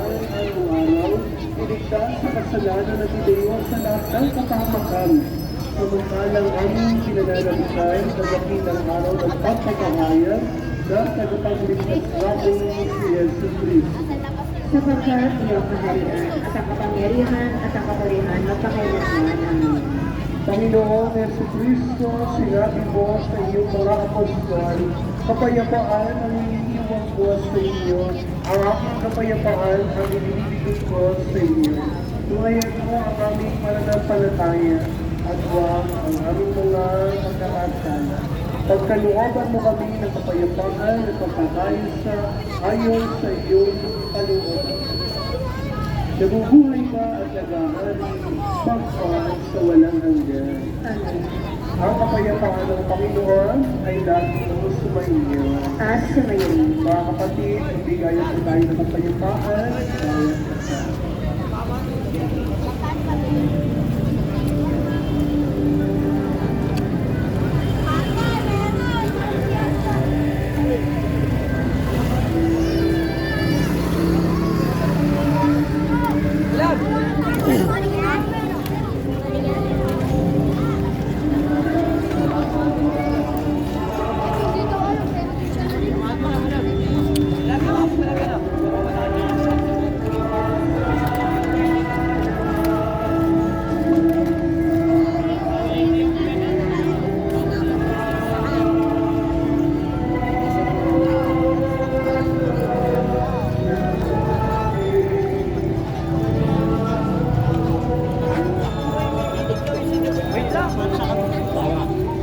kapayapaan araw-araw, iligtas sa kasalanan at idayon sa lahat ng kapahamakan. Samantalang aming pinananabitan sa dakitang araw ng pagpapahayag na tagapagligtas namin si Jesus Cristo. Sapagkat iyong kaharian at ang kapangyarihan at ang kapurihan magpakailanman. Amen. Panginoong Yesu Cristo, sinabi mo sa iyong mga apostol, kapayapaan ang iniiwan ko sa inyo, ang aking kapayapaan ang inibigay ko sa inyo. Tungayan mo ang aming pananampalataya at huwag ang aming mga pagkakasala. Pagkalooban mo kami ng kapayapaan at pagkakayos ayon sa iyong kalooban. Nabubuhay ka at nag-ahari magpaan sa walang hanggan. Amen. Ang kapayapaan ng Panginoon ay laging sumainyo. At sumayin. Mga kapatid, ibigayan po tayo ng kapayapaan at bawat kasa.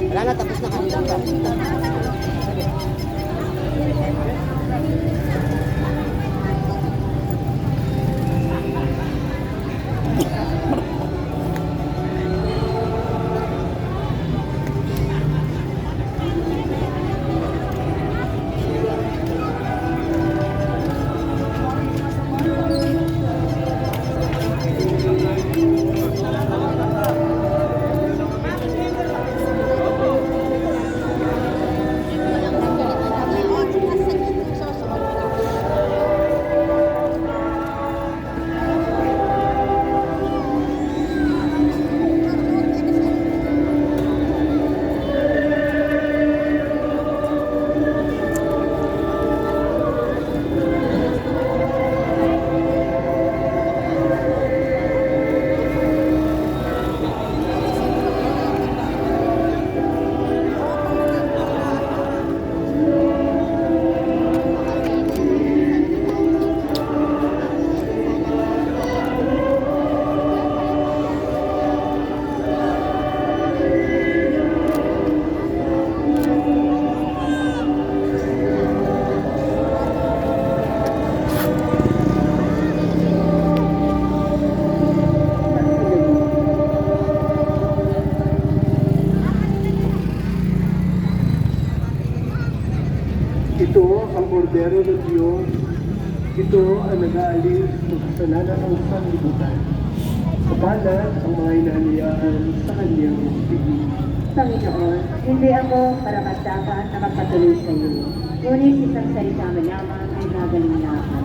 Wala na, tapos na kami. Ito ang bordero ng Diyos. Ito ang nag-aalis ng kasalanan ng sanlibutan. Kapalan ang mga inaaliyaan sa kanyang piging. Panginoon, hindi ako karapat-dapat na magpatuloy sa iyo. Ngunit isang salita mo lamang ay magaling na ako.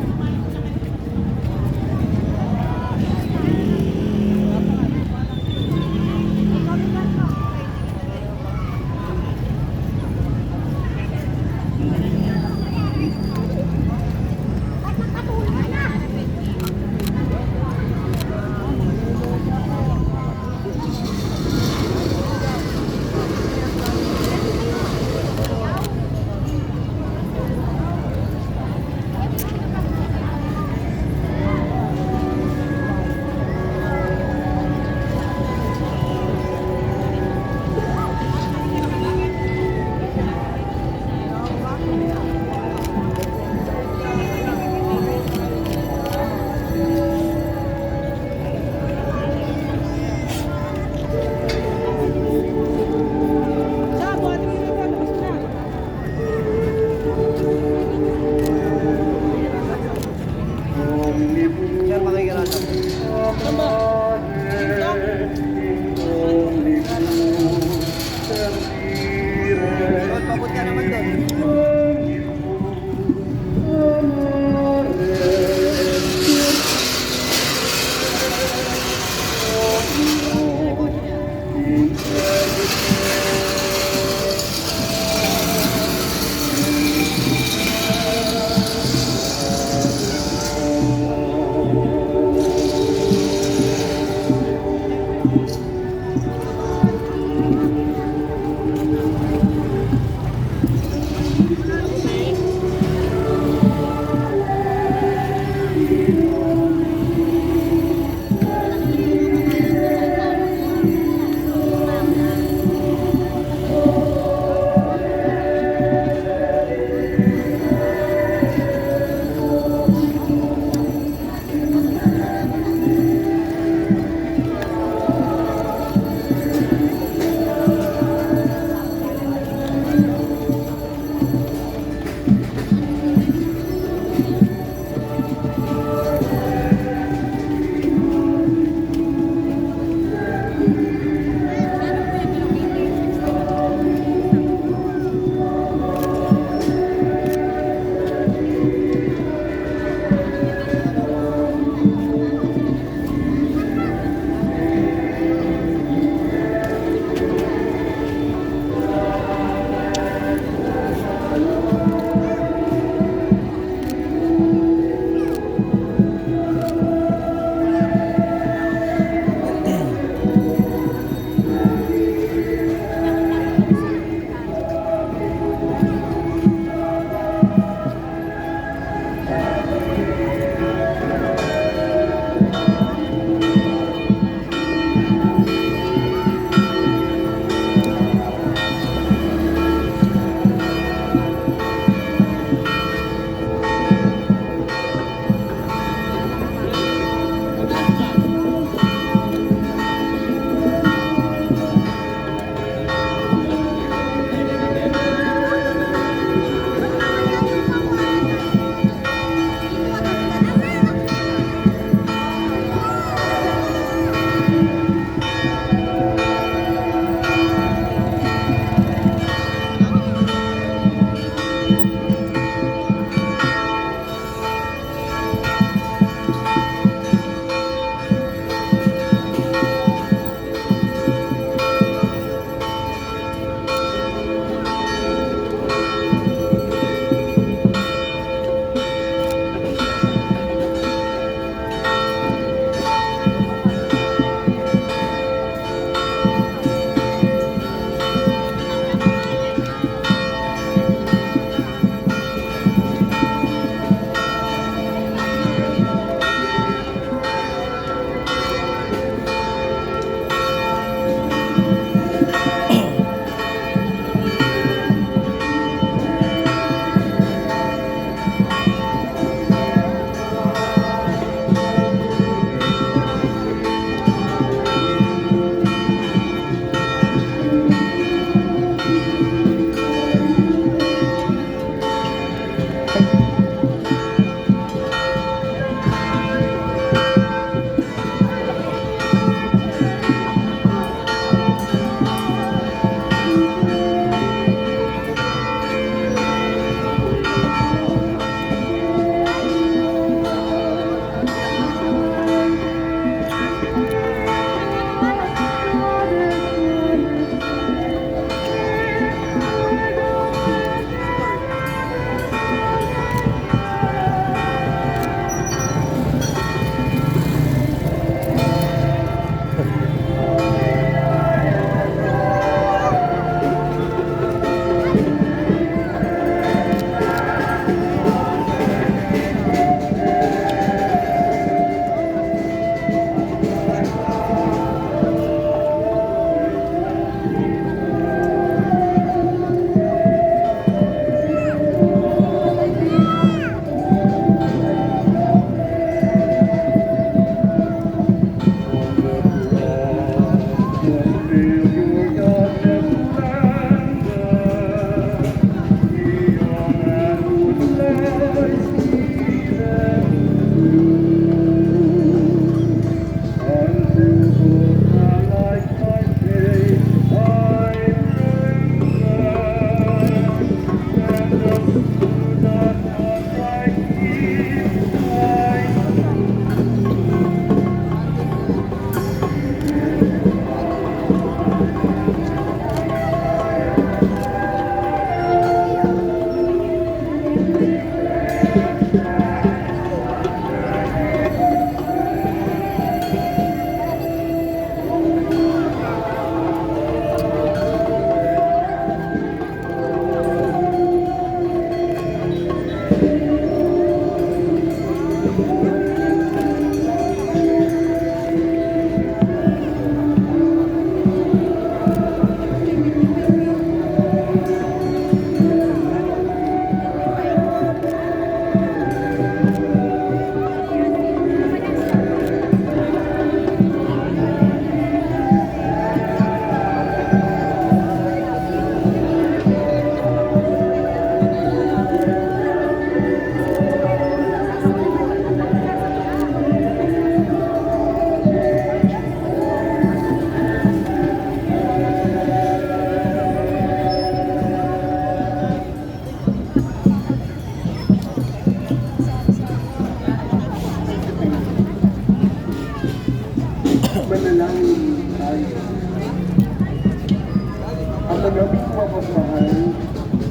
Tanggapin ko ang mahal,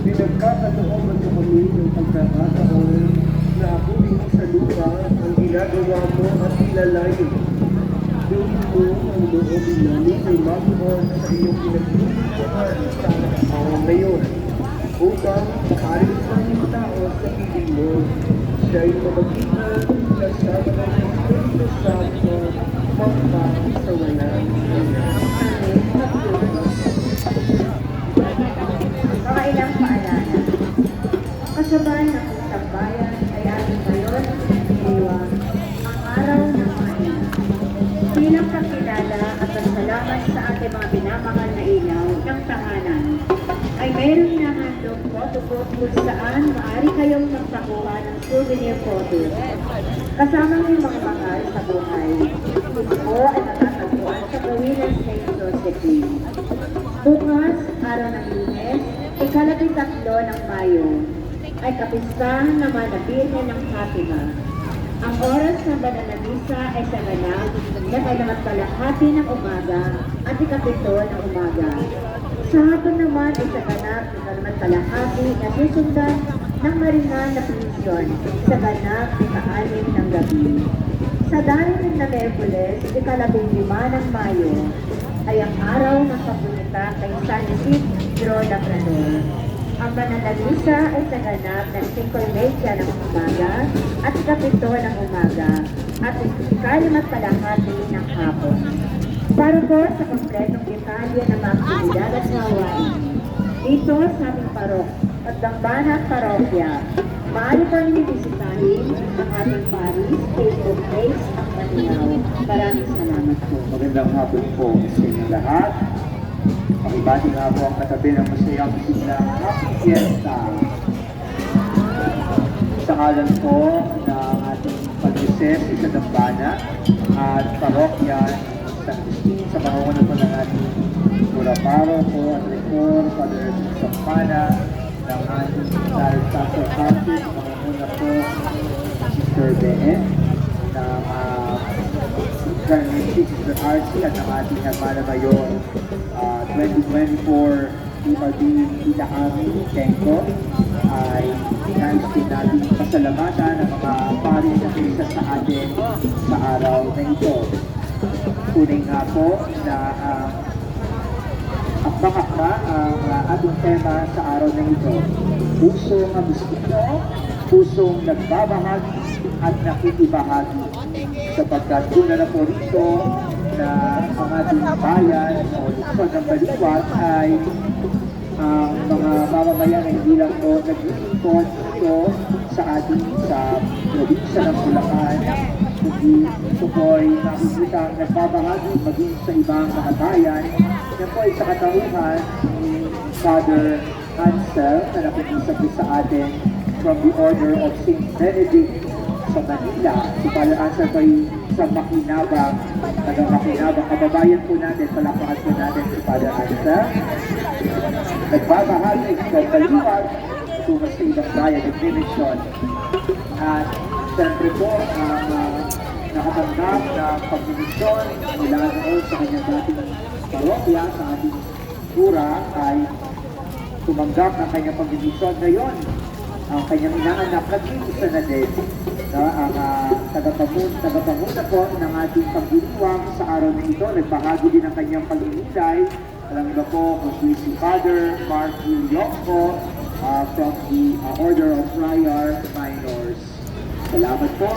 pinagkakataon mo kami ng pagkakataon na ako'y sa lupa ang ginagawa mo at ilalayo. Gawin mo ang loobin namin ay mabuhon sa iyong pinaglulutuan sa araw ngayon upang makarin sa iyong tao sa piling mo. Siya'y mamagitan kasama ng Espiritu Santo magpa sa walang hanggan. Mga ilang paalala. Kasabay ng isang bayan ay ating ngayon iniwan ang araw ng mga ina. Bilang pagkilala at pagsalamat sa ating mga pinamahal na ilaw ng tahanan, ay mayroon na handog photo booth kung saan maaari kayong magpakuha ng souvenir photos. Kasama ng mga mahal sa buhay. Ito ay matatagpuan sa gawin ng St. Josephine. Bukas, araw ng Lunes, ika-13 ng Mayo, ay kapistahan naman na Birhen ng Fatima. Ang oras ng banal na misa ay sa ganap na kailangan kalahati ng umaga at ika-7 ng umaga. Sa hapon naman ay sa ganap na kailangan kalahati na susundan ng marinal na pensyon sa ganap ika-6 ng gabi. Sa darating na Miyerkules, ika-15 ng Mayo, ay ang araw ng pagpunita kay San Isidro Labrador. Ang banal na misa ay sa ganap ng 5:30 ng umaga at 7 ng umaga at 5:30 ng hapon. Para po sa kompletong detalye ng mga aktibidad at gawain, dito sa aming parok at Dambana Parokya, maaari po ninyo bisitahin ang ating Paris Facebook page at Maninaw. Maraming salamat po. Magandang hapon po sa inyo lahat. Pakibati nga po ang katabi ng masayang siglang Happy Fiesta. Sa ngalan po ng ating pag-ises sa Dambana at Parokya San Agustin sa pangungunan po ng ating Puraparo po at Rector, Father Sampana, ng ating Pastor Catholic, pangungunan po Sister BN, ng Sister RC at ng ating Hermana Mayor 2024 PRD Tita Ami Tenko ay nais din natin pasalamatan ng mga parin na isa sa atin sa araw na ito. Kuning nga po na akbang-akba ang ating tema sa araw na ito. Pusong Agustino, pusong nagbabahagi at nakikibahagi. Sapagkat una na po rito na ang ating bayan o lungsod ng Baliwag ay ang mga mamamayan ay hindi lang po nag-iikot ito sa ating sa probinsya ng Bulacan, kundi ito po ay nakikita ang nagbabahagi maging sa ibang mga bayan. Yan po ay sa katauhan ni Father Ansel na nakikisa po sa atin from the Order of St. Benedict sa Manila. Si Father Ansel po ay sa Makinabang, taga-Makinabang. Kababayan po natin, palapakan po natin si Father Ansel. Nagbabahagi sa Baliwag, tungo sa ibang bayan, nag-dimension. At siyempre po, ang nakatanggap na pag-dimension mula noon sa kanyang dating parokya, sa ating pura, ay tumanggap ng kanyang pag-dimension. Ngayon, ang kanyang inaanak, nag-iisa na din na ang tagapanguna po ng ating pagdiriwang sa araw na ito. Nagbahagi din ang kanyang pag-inilay. Alam niyo ba po kung si Father Mark Yoko from the Order of Friar Minors. Salamat po.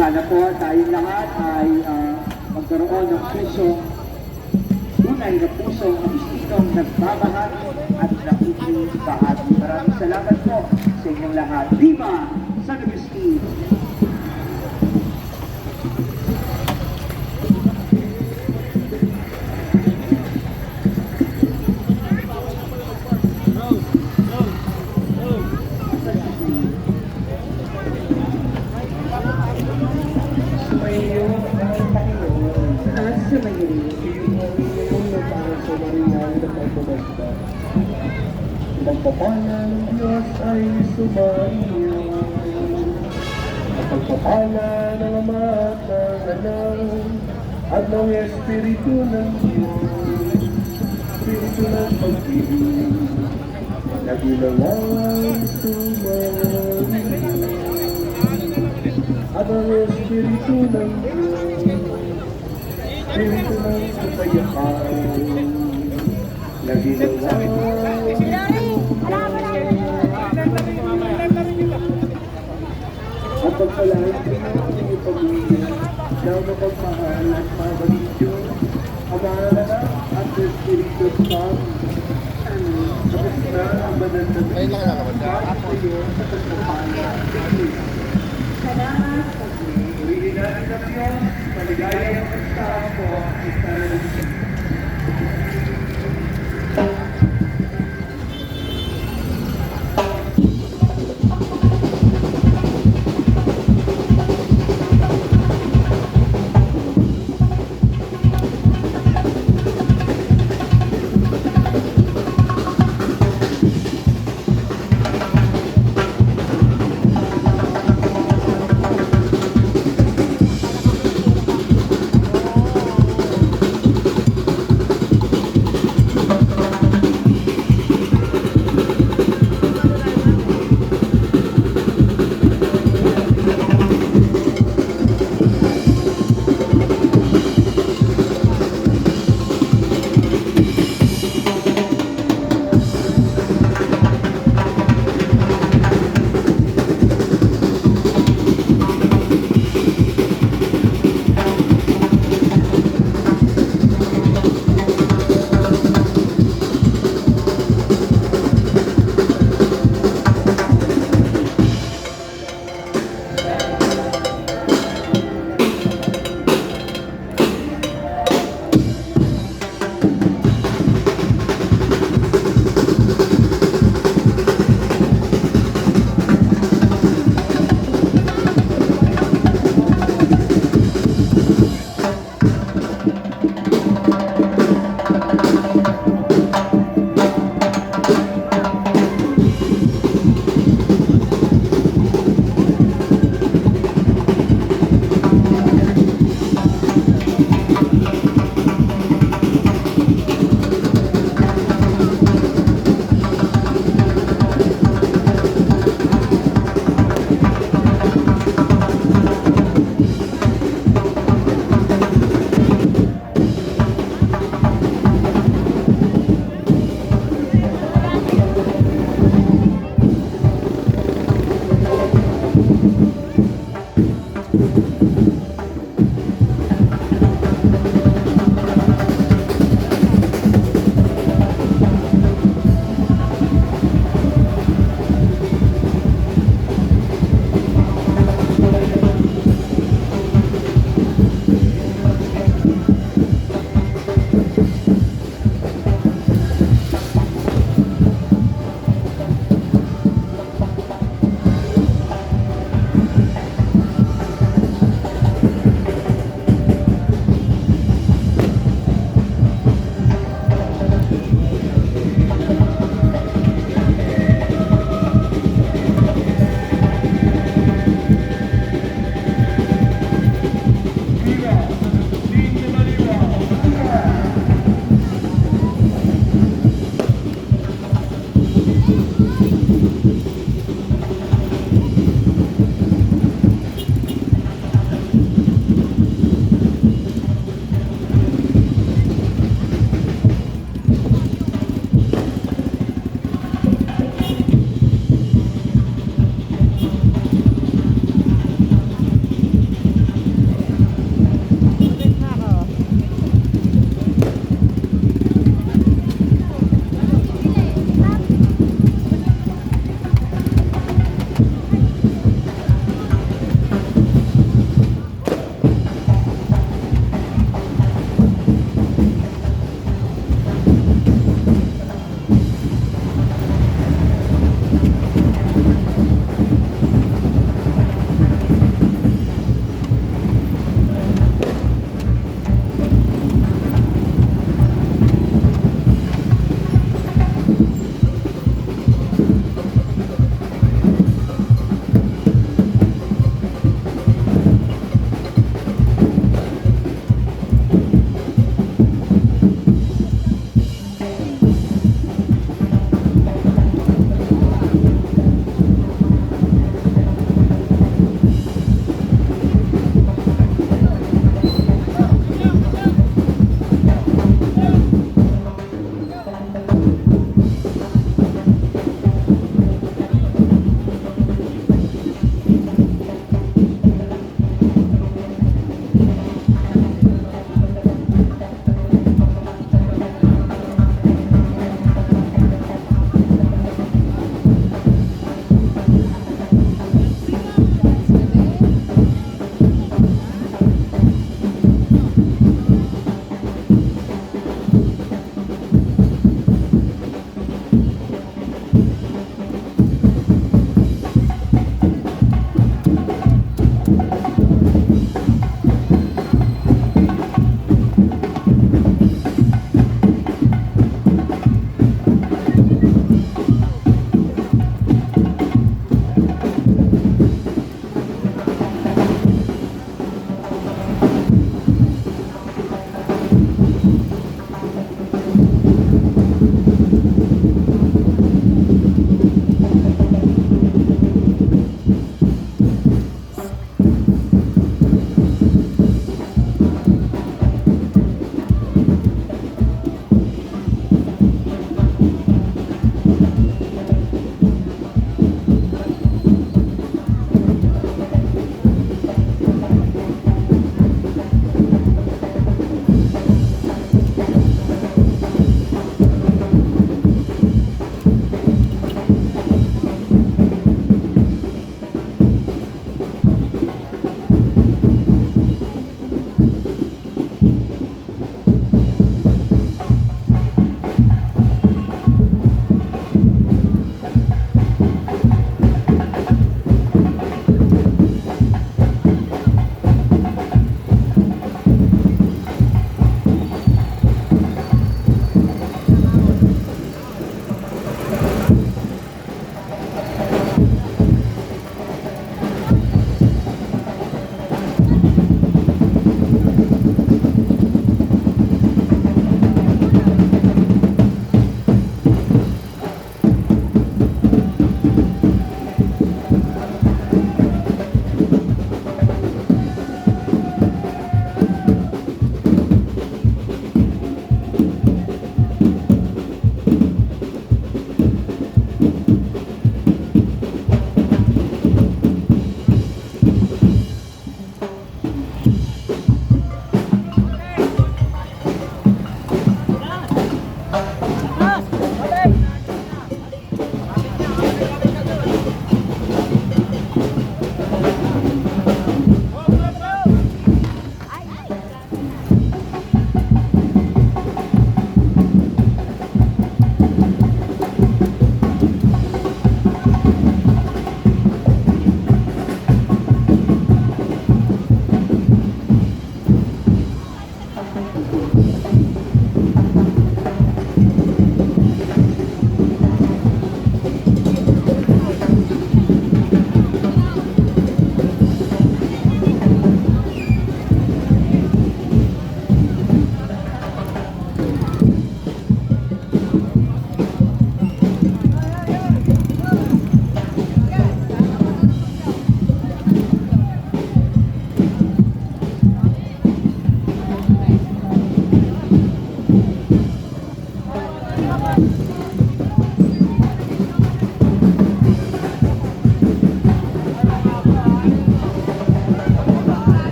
Sana po tayong lahat ay magkaroon ng pusong tunay na pusong Agustinong nagbabahagi at nakikibahagi. Maraming salamat po sa inyong lahat. Viva San Agustin! Sumayo ang Panginoon. At sumayin. Iyong na para sa marinal na pagbabasta. Pagpapala ng Diyos ay sumayo. Ang pagpapala ng Ama at ng Anak at ng Espiritu ng Diyos. Espiritu ng pag-ibig na ginawang sumali. At ang Espiritu ng Diyos, Espiritu ng kapayapaan na ginawang at pagpalain ko ng inyong pamilya na mapagmahal at mabalik Diyos, Ama, Anak, at Espiritu Santo. Tapos na ang banal na kahit sa iyo sa pagpapala. Salamat sa Diyos. Purihin natin ang Diyos, maligayang pagkakas po sa religion.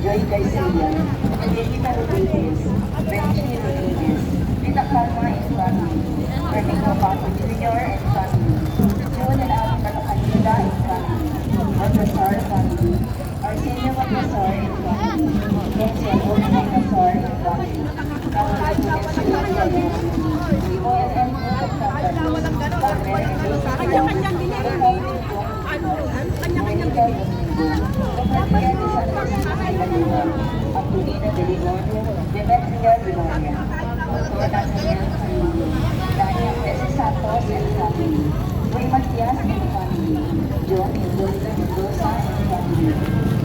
Joy Garcia, Angelica Rodriguez, Benji Rodriguez, Rita Calma and family, Fernando Paco Jr. and family, June and Abby Balacanila and family, Baltasar family, Arsenio Baltasar and family, Vincent Owen Baltasar and family, Caroline Vincent and family, Oil and Food Company, Carmen and Apurina de Limón, Demetria Vinoria, Dr. Daniel family, Daniel S. Santos and family, Rey Matias and family, John and Gloria Mendoza and family,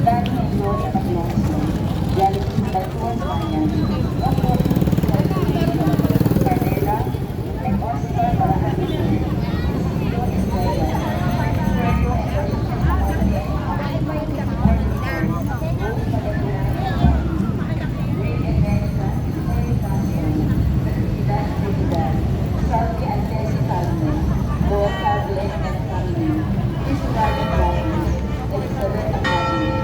Danny and Gloria Maglonso, Yalin Batuan Mayan, Dr. Carmela, and Oscar Barahadino, Ciro Estrella, Sergio and Salvi and Tessie Palmer, Boca Glenn and family, Chris Garden Brothers, Elizabeth and family,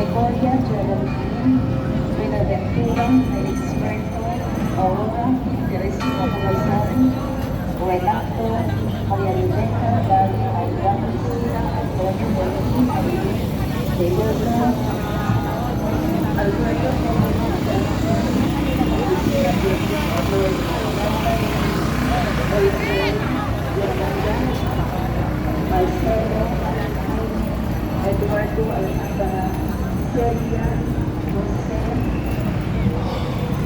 Gregoria Geraldine, Buenaventura, Elisberto, Aurora, Teresita Pugasari, Renato, Maria Rebecca, Dario, Aidan, Lucina, Antonio, Berlin, Aline, Deyosa, Alberto, Marcelo, Eduardo Alcantara, Celia, Jose,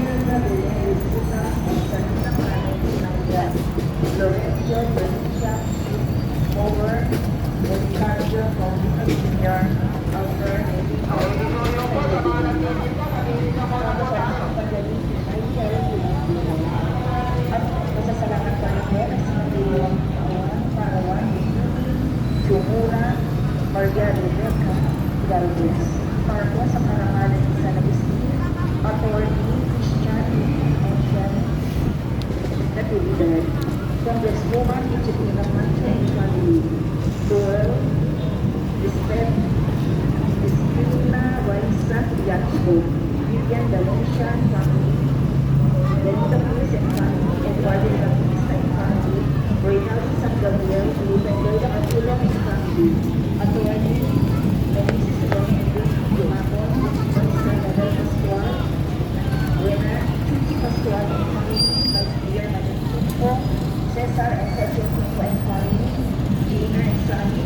Hilda Belén Lucina, Antonina Manuel, Lorenzo, Bernicia, Over, Ricardo, Paulina Jr., Albert, at masasalamat pa rin po ang sinagawang Parawan, Jumura, Maria Rebecca, Galvez, para po sa karangalan ni San Agustin, Attorney Christian Angel Natividad, Congresswoman Josefina Mancha and family, Joel, Lisbeth, Cristina Waisa Yatsko, Vivian Valencia and family, Benita Cruz and family, Eduardo Baptista and family, Reynaldo San Gabriel, Lupendoya Atula and family, Attorney Melissa Salomendo, Dumapon, Mr. Nadal Pascual, Rena Chuchi Pascual and family, Masbir Manutupo, Cesar and Cecil Tupo and family, Gina and Sunny,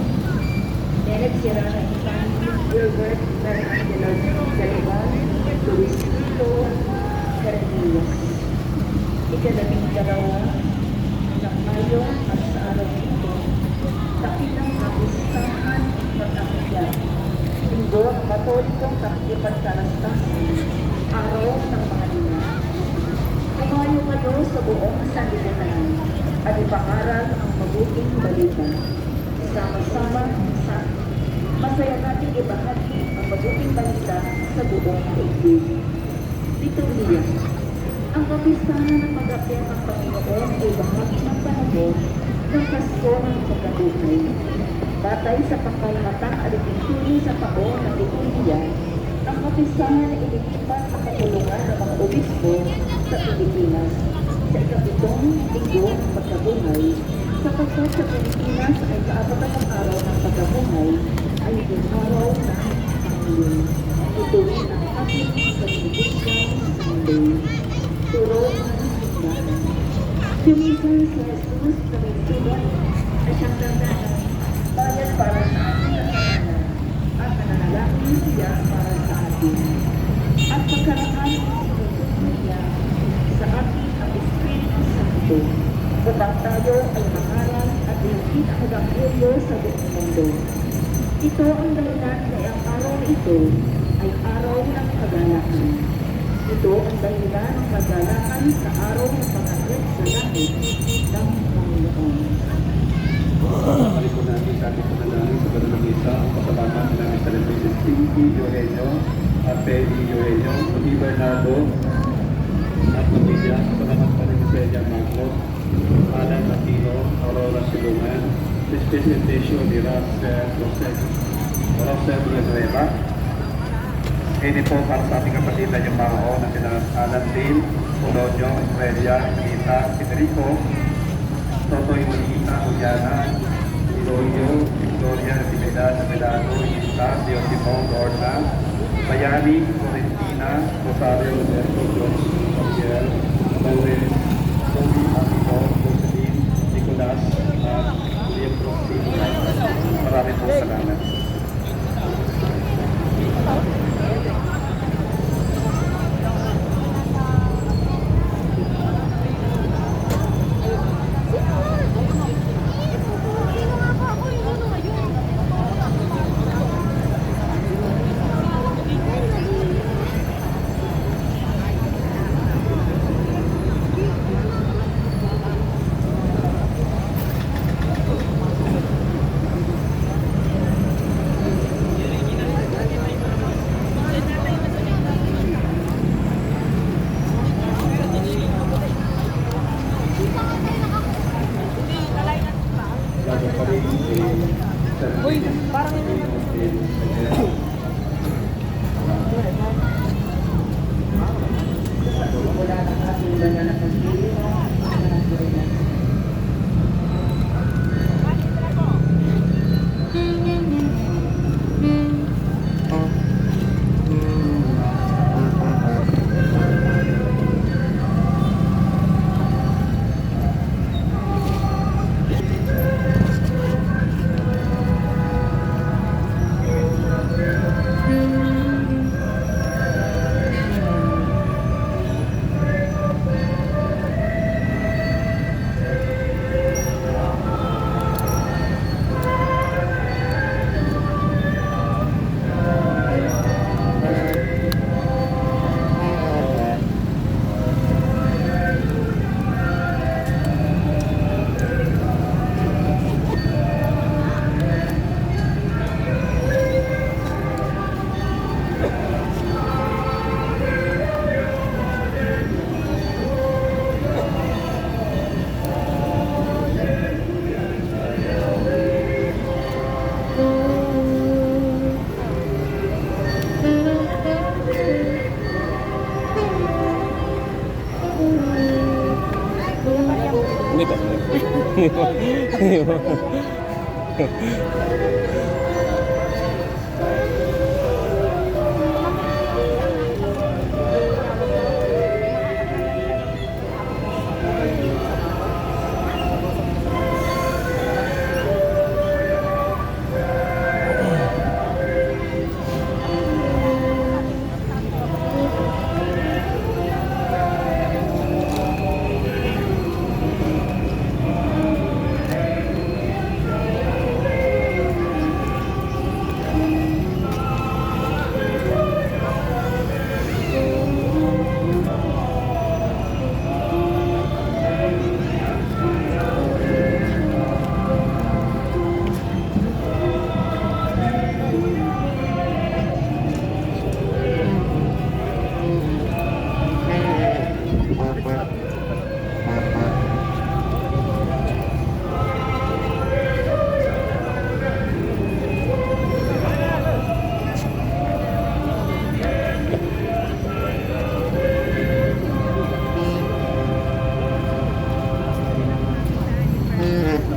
Derek Serrano and family, Gilbert Fernando Galiban, Luis Tito, Cardenas. Ika-12 ng Mayo at sa araw ito, takilang kapistahan pag-akya. Linggo, Katolikong Kapitipagkalastasan, araw ng mga lina. Kumayo kayo sa buong sanlibutan at ipangaral ang mabuting balita. Sama-sama sa masaya natin ibahagi ang mabuting balita sa buong daigdig. Liturgia. Ang kapistahan ng pag-akyat ng Panginoon ay bahagi ng panahon ng Pasko ng Pagkabuhay. Batay sa pangkalamatang alitintuloy sa taon ng liturgia, ang kapistahan ay inilipat sa katulungan ng mga obispo sa Pilipinas sa ikapitong linggo ng pagkabuhay, sapagkat sa Pilipinas ay kaabatan araw ng pagkabuhay ay yung araw ng Panginoon. Ito rin ang Catholic Constitution Sunday. Turo ng simbahan. Yumisan si Jesus na may sugat na siyang tandaan, bayad para sa ating kasalanan at nananalangin siya para sa atin. At pagkaraan ng sinusunod niya sa ating ang Espiritu Santo upang tayo ay mangaral at iulit ang Ebanghelyo sa buong mundo. Ito ang dahilan kaya ang araw na ito ay araw ng kagalakan. Ito ang dahilan ng kagalakan sa araw ng pag-akyat sa langit ng Panginoon. Pagkakali po natin sa ating panalangin sa banal na misa ang pasalamat ng namin celebrated Pinky Eugenio at Peli Eugenio, Pati Bernardo at pamilya. Salamat pa rin sa Celia Magno, Alan Aquino, Aurora Silungan, Presentation ni Rosel Villanueva. Ini po para sa ating kapatid na yung mga na sina Alan Dale, Polonio, Estrella, Anita, Federico, Totoy Molina, Uliana, Iloyo, Victoria, Natividad, Melano, Ita, Diosimo, Lorna, Bayani, Florentina, Rosario, Roberto, Jones, Gabriel, Lawrence, Toby, Amino, Josephine, Nicolas, at William Rossi. Maraming po salamat.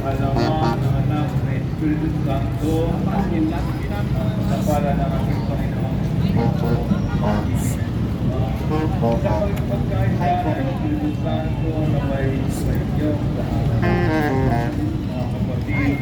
Pangalawa, ng anak, ng Espiritu Santo, sa para ng ating Panginoon. Sa pagkakaisa ng Espiritu Santo na may sa inyo, mga kapatid,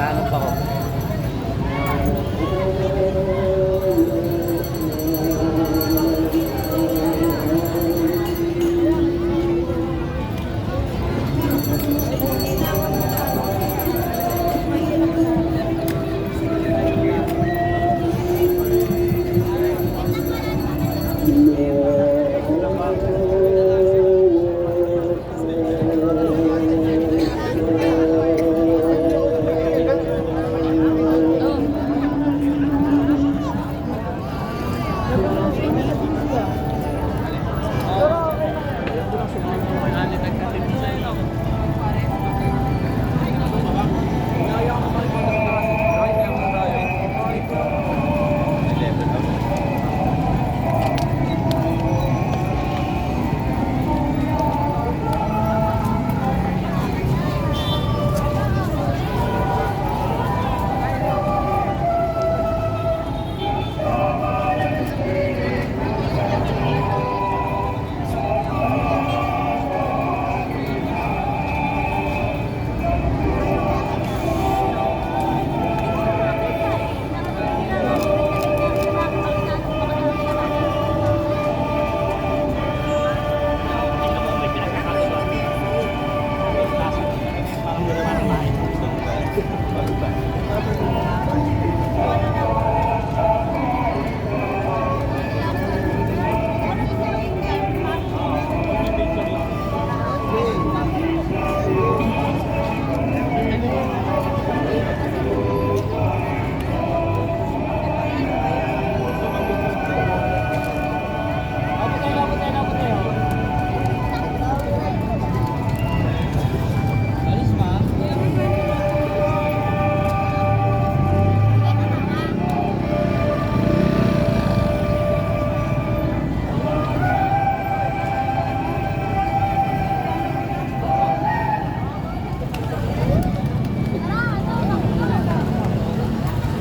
Naghahanap ako.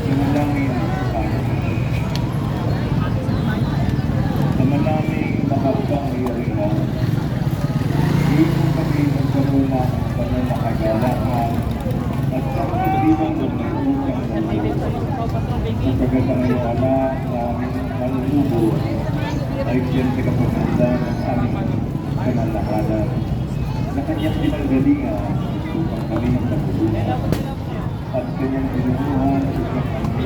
Manalangin tayo. Ama naming makapangyarihan, hindi mo kami magkaroon ng banal na kagalakan at sa pagdiwang ng may utang na loob. Sapagkat ang iyong anak na manunubos ay siyempre kapagandaan ng aming kanalahanan na kanyang pinanggalingan upang kami ang pagtulungan at kanyang binubuhan upang kami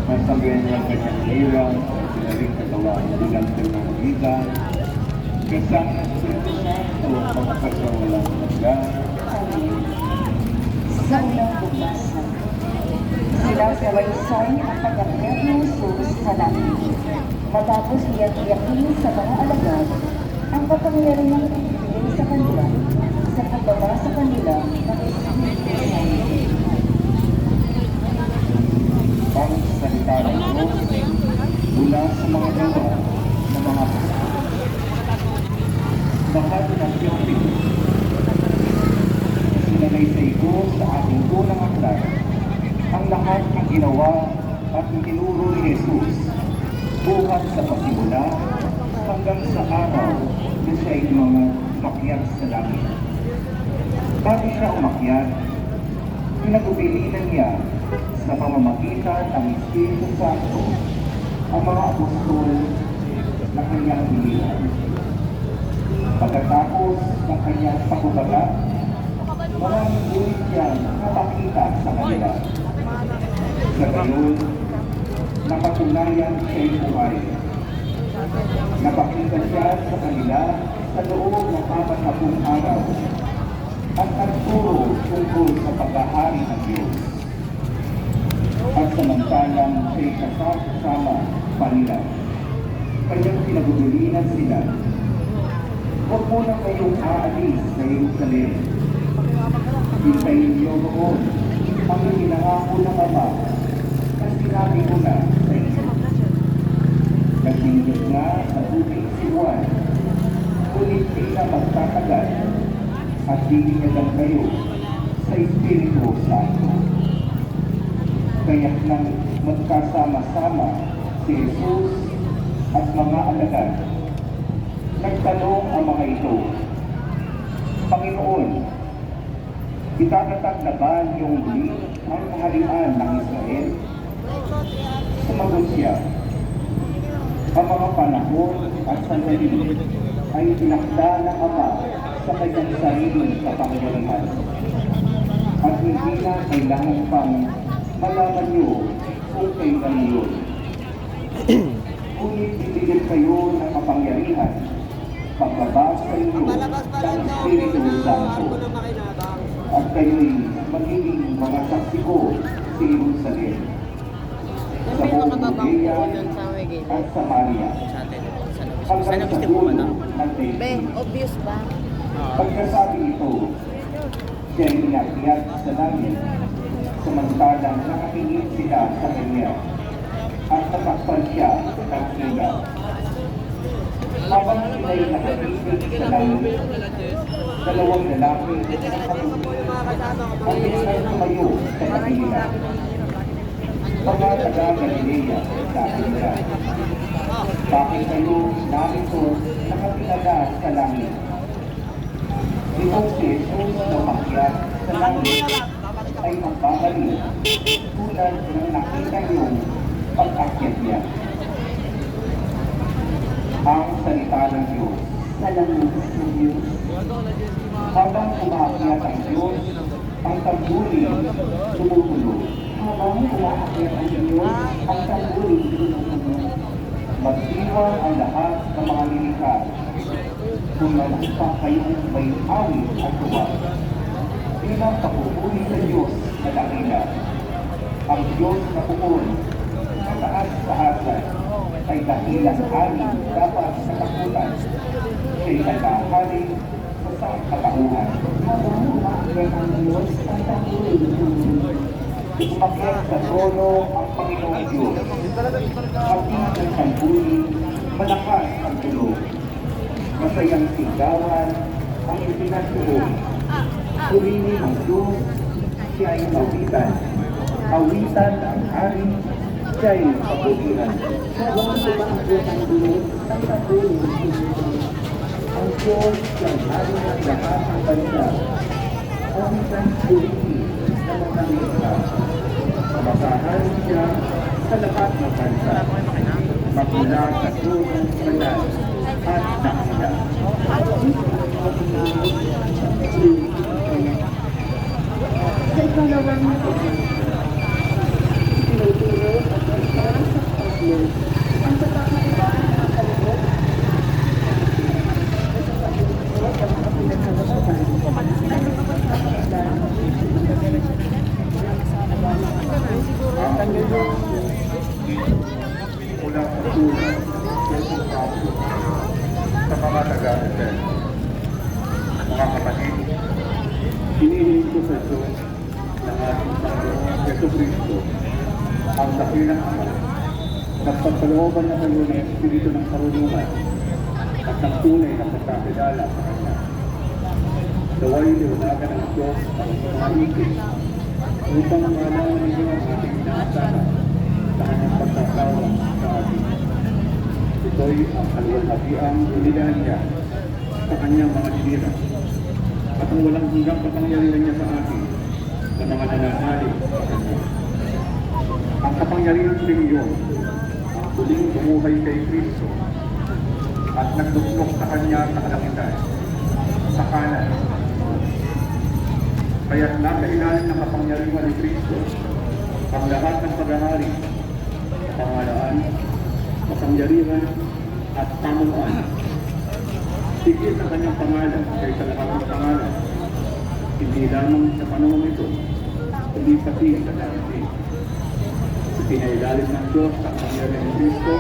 masagayan niya ang kanyang hirang at sinaling katawan bilang pinangitan kasama ng Espiritu Santo pagkasawalang hanggan. Sa unang bugnasan, sila sawaysay ang pag-akyat ni Jesus sa langit. Matapos iyak-iyakin sa mga alagad, ang kapangyarihang ibigay sa kanila sa pagbaba sa kanila ng Espiritu Santo. Ang salita ng Diyos mula sa mga gawa ng mga bahag ng Teopilo. Sinanay sa ito sa ating unang aklat ang lahat ng ginawa at itinuro ni Jesus buhat sa pasimula hanggang sa araw na siya ay mga umakyat sa langit. Bago siya umakyat, pinag-ubilinan niya sa pamamagitan ng Espiritu Santo ang mga apostol na kanyang hinihan. Pagkatapos ng kanyang pagkubagat, maraming ulit siyang napakita sa kanila. Sa gayon, napatunayan siya'y buhay. Napakita siya sa kanila sa loob ng 40 araw at nagturo tungkol sa paghahari ng Diyos. At samantalang siya'y kasama pa nila, kanyang pinagugulinan sila. Huwag muna kayong aalis sa Jerusalem. Hintayin niyo roon ang pinangako ng Ama na sinabi ko na sa inyo. Nagsinggit na sa tubig si Juan, ngunit di na magtatagal at bibinyagan kayo sa Espiritu Santo. Kaya't nang magkasama-sama si Jesus at mga alagad, nagtanong ang mga ito, Panginoon, itatatag na ba niyong muli ang kaharian ng Israel? Sumagot siya, ang mga panahon at sandali ay tinakda ng Ama sa kanyang sariling kapangyarihan. At hindi na kailangan pang malaman niyo kung kailan yun. Ngunit bibigyan kayo ng kapangyarihan paglabas sa inyo ng Espiritu Santo. At kayo'y magiging mga saksi ko sa Jerusalem, sa buong Judea at Samaria, hanggang sa dulo ng daigdig. Obvious ba? Pagkasabi ito, siya'y inakyat sa langit, samantalang nakatingin sila sa kanya, at natakpan siya ng ilaw. Habang sila'y nakatingin sa langit, dalawang lalaki ang biglang tumayo sa kanila. Mga taga-Galilea, sabi nila, bakit kayo narito nakatingala sa langit? Itong si Jesus na umakyat sa langit ay magbabalik tulad ng nakita niyong pag-akyat niya. Ang salita ng Diyos. Salamat sa Diyos. Habang umaakyat ang Diyos, ang tambuli tumutulo. Habang umaakyat ang Diyos, ang tambuli tumutulo. Magdiwang ang lahat ng mga nilikha. Kung nalupa kayong may awit at tuwa. Bilang papupuli sa Diyos na dakila. Ang Diyos na pupun, sa taas-taasan, ay dakilang hari dapat sa takutan. Siya'y nagahari sa sangkatauhan. Habang umaakyat ang Diyos, ang tambuli tumutulo. Umakyat sa trono ang Panginoong Diyos. Kapit ng tambuli, malakas ang tulog. Masayang sigawan ang ipinatuloy. Purihin ang Diyos, siya ay awitan. Awitan ang hari, siya ay kabutihan. Habang umaakyat ang Diyos, ang tambuli tumutulo. Ang Diyos siyang hari ng lahat ng bansa. Awitan purihin na mga nila. Masahan siya sa lahat ng bansa. Magmula sa tulong banal at nakila. Sa ikalawang tinuturo at ang parang sa Pablo, ang pagkakailangan ng mga kalibot at sa pag-iikot ang mga pinagkakasapan. Ano ka pagkakailangan? Ang Panginoon mula sa tulong Jesus Pablo sa mga taga-Eden. Mga kapatid, hinihiling ko sa Diyos ng ating Panginoon Jesucristo ang dakilang Ama. Nagpagkalooban na kayo ng Espiritu ng karunungan at ng tunay na pagkakilala sa Kanya. Naway liwanagan ng Diyos ang mga isip upang malaman ninyo ang ating inaasahan sa Kanyang pagkakawang sa atin. Ito'y ang kaluwalhatiang inilaan niya sa Kanyang mga dinira at ang walang hanggang kapangyarihan niya sa atin na mga nananalig sa Kanya. Ang kapangyarihan sa inyo ang huling bumuhay kay Kristo at nagduslok sa Kanya sa kalangitan, sa kanan. Kaya't nasa ilalim ng kapangyarihan ni Kristo ang lahat ng paghahari, kapangalaan, kapangyarihan at pamunuan. Higit ang Kanyang pangalan kaysa lahat ng pangalan, hindi lamang sa panahon ito, kundi pati sa darating. Pinailalim ng Diyos sa kapangyarihan ni Kristo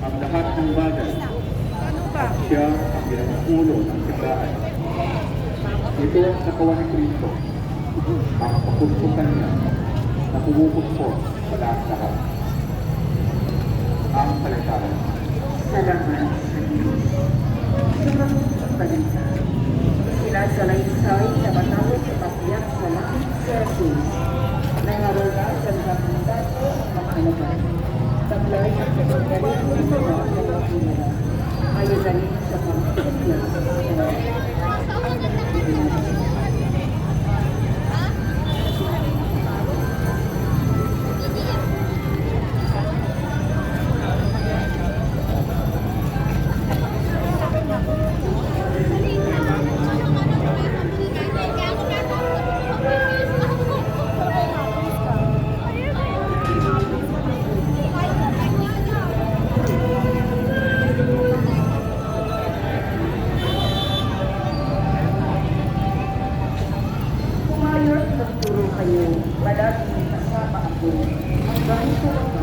ang lahat ng bagay at siya ang ginagawa ng simbahan. Ito ang katawan ni Kristo, ang kapuspusan niya na pumupuspos sa lahat. Ang salitahan. Salamat sa Diyos. Sumunod ang balita. Sinasalaysay na matawag sa pakiyak sa langit sa Jesus. Nangarola sa pagkakatato ang mga alaban. Taglay ang pagkakaroon sa mga kalapinala. Ayudanin sa pagkakatato. magturo kayo, palaging kasama ako. Hanggang ito ang